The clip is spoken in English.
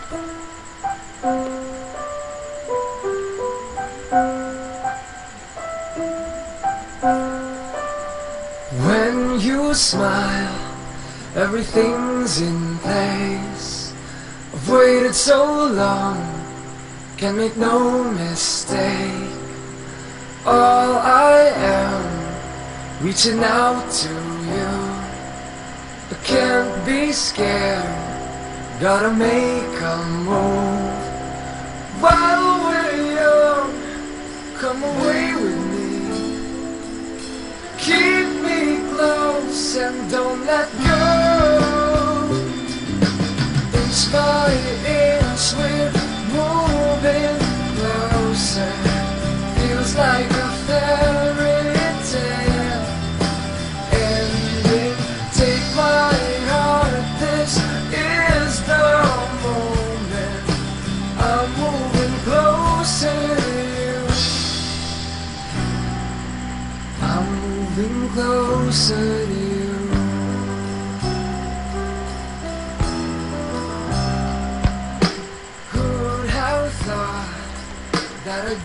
When you smile, everything's in place. I've waited so long, can make no mistake. All I am, reaching out to you. I can't be scared, gotta make a move. While we're young, come away with me. Keep me close and don't let go. Inch by inch we're moving closer. Feels like a fairy tale ending. Take my heart, this is the moment. I'm moving closer to you. I'm moving closer to you. Who'd have thought that I'd